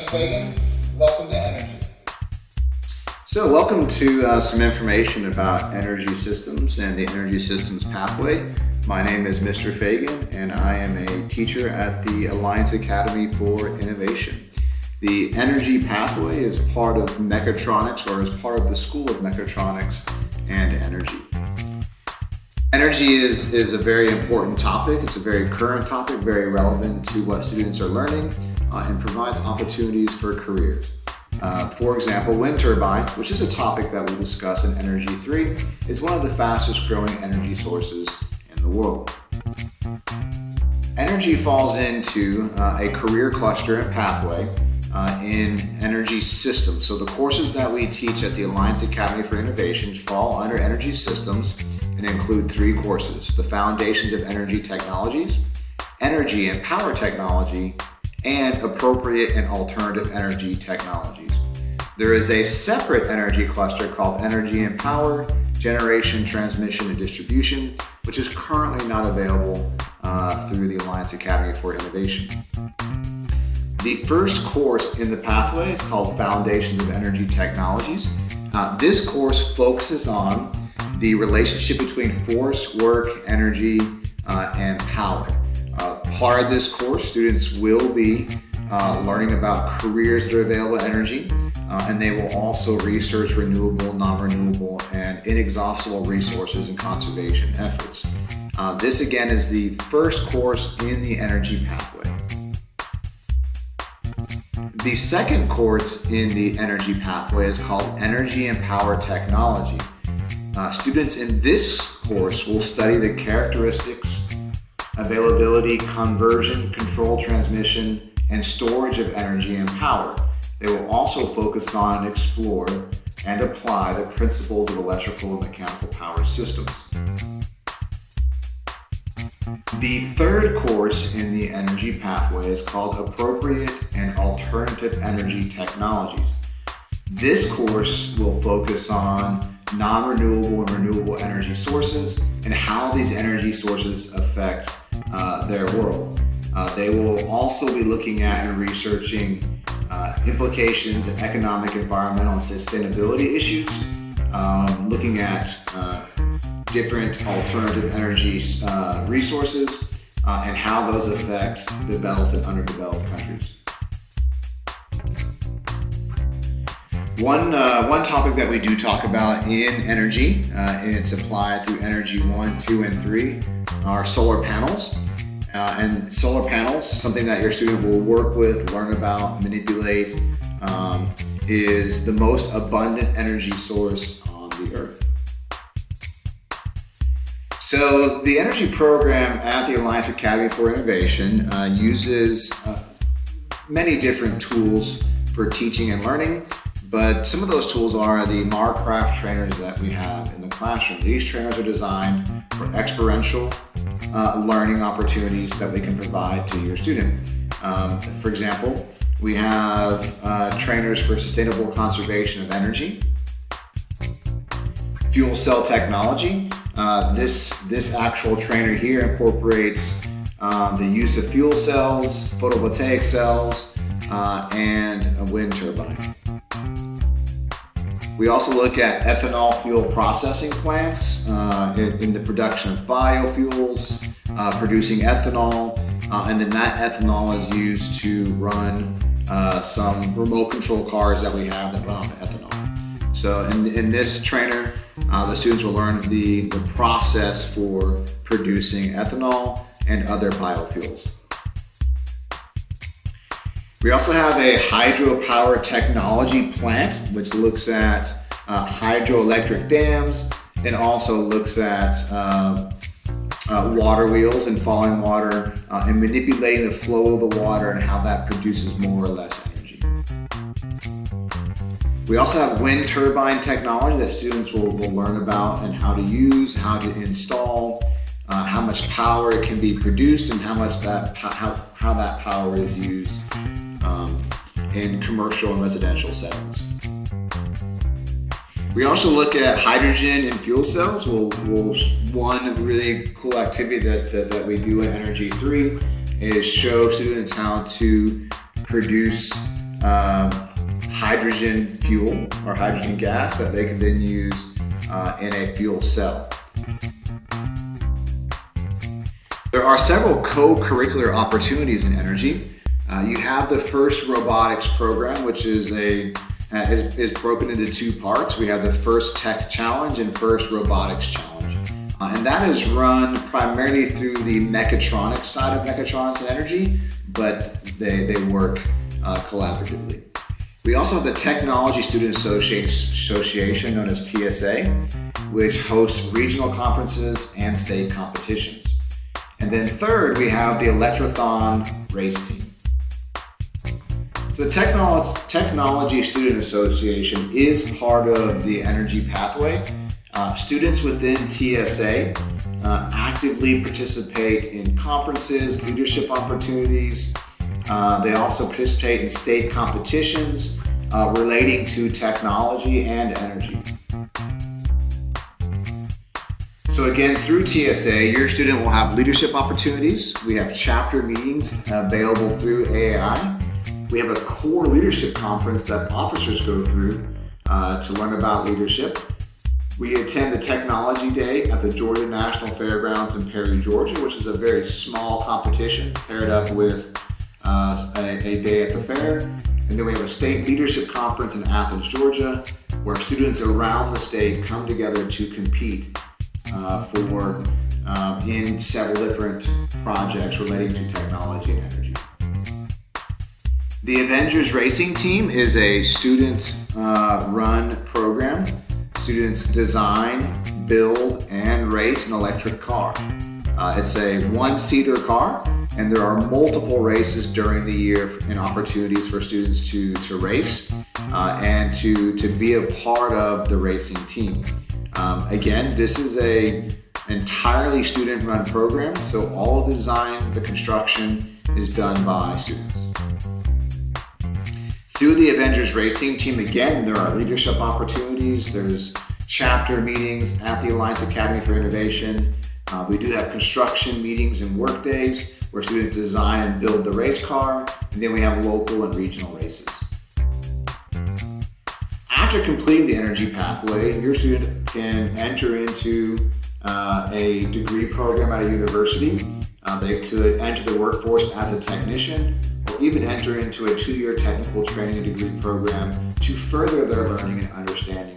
Fagan. Welcome to Energy. So welcome to some information about energy systems and the energy systems pathway. My name is Mr. Fagan and I am a teacher at the Alliance Academy for Innovation. The energy pathway is part of mechatronics, or is part of the School of Mechatronics and Energy. Energy is a very important topic. It's a very current topic, very relevant to what students are learning, and provides opportunities for careers. For example, wind turbines, which is a topic that we'll discuss in Energy 3, is one of the fastest growing energy sources in the world. Energy falls into a career cluster and pathway in energy systems. So the courses that we teach at the Alliance Academy for Innovation fall under energy systems and include 3 courses: the Foundations of Energy Technologies, Energy and Power Technology, and Appropriate and Alternative Energy Technologies. There is a separate energy cluster called Energy and Power, Generation, Transmission, and Distribution, which is currently not available through the Alliance Academy for Innovation. The first course in the pathway is called Foundations of Energy Technologies. This course focuses on the relationship between force, work, energy, and power. Part of this course, students will be learning about careers that are available in energy, and they will also research renewable, non-renewable, and inexhaustible resources and conservation efforts. This again is the first course in the energy pathway. The second course in the energy pathway is called Energy and Power Technology. Students in this course will study the characteristics, availability, conversion, control, transmission, and storage of energy and power. They will also focus on and explore and apply the principles of electrical and mechanical power systems. The third course in the energy pathway is called Appropriate and Alternative Energy Technologies. This course will focus on non-renewable and renewable energy sources and how these energy sources affect their world. They will also be looking at and researching implications of economic, environmental, and sustainability issues, looking at different alternative energy resources and how those affect developed and underdeveloped countries. One topic that we do talk about in energy, and it's applied through Energy 1, 2, and 3, are solar panels. And solar panels, something that your student will work with, learn about, manipulate, is the most abundant energy source on the earth. So the energy program at the Alliance Academy for Innovation uses many different tools for teaching and learning. But some of those tools are the Marcraft trainers that we have in the classroom. These trainers are designed for experiential learning opportunities that we can provide to your student. For example, we have trainers for sustainable conservation of energy, fuel cell technology. This actual trainer here incorporates the use of fuel cells, photovoltaic cells, and a wind turbine. We also look at ethanol fuel processing plants in the production of biofuels, producing ethanol, and then that ethanol is used to run some remote control cars that we have that run on ethanol. So in this trainer, the students will learn the process for producing ethanol and other biofuels. We also have a hydropower technology plant, which looks at hydroelectric dams and also looks at water wheels and falling water and manipulating the flow of the water and how that produces more or less energy. We also have wind turbine technology that students will learn about and how to use, how to install, how much power can be produced, and how that power is used in commercial and residential settings. We also look at hydrogen and fuel cells. One really cool activity that we do in Energy 3 is show students how to produce hydrogen fuel or hydrogen gas that they can then use in a fuel cell. There are several co-curricular opportunities in energy. You have the FIRST robotics program, which is broken into two parts. We have the FIRST Tech Challenge and FIRST Robotics Challenge. And that is run primarily through the mechatronics side of mechatronics and energy, but they work collaboratively. We also have the Technology Student Association, known as TSA, which hosts regional conferences and state competitions. And then third, we have the Electrothon race team. So the Technology Student Association is part of the energy pathway. Students within TSA actively participate in conferences, leadership opportunities. They also participate in state competitions relating to technology and energy. So again, through TSA, your student will have leadership opportunities. We have chapter meetings available through AAI. We have a core leadership conference that officers go through to learn about leadership. We attend the Technology Day at the Georgia National Fairgrounds in Perry, Georgia, which is a very small competition paired up with a day at the fair. And then we have a state leadership conference in Athens, Georgia, where students around the state come together to compete in several different projects relating to technology and energy. The Evengers racing team is a student-run program. Students design, build, and race an electric car. It's a one-seater car, and there are multiple races during the year and opportunities for students to race and to be a part of the racing team. Again, this is an entirely student-run program, so all of the design, the construction is done by students. Through the Evengers racing team, again, there are leadership opportunities. There's chapter meetings at the Alliance Academy for Innovation. We do have construction meetings and work days where students design and build the race car, and then we have local and regional races. After completing the energy pathway, your student can enter into a degree program at a university. They could enter the workforce as a technician, or even enter into a 2-year technical training and degree program to further their learning and understanding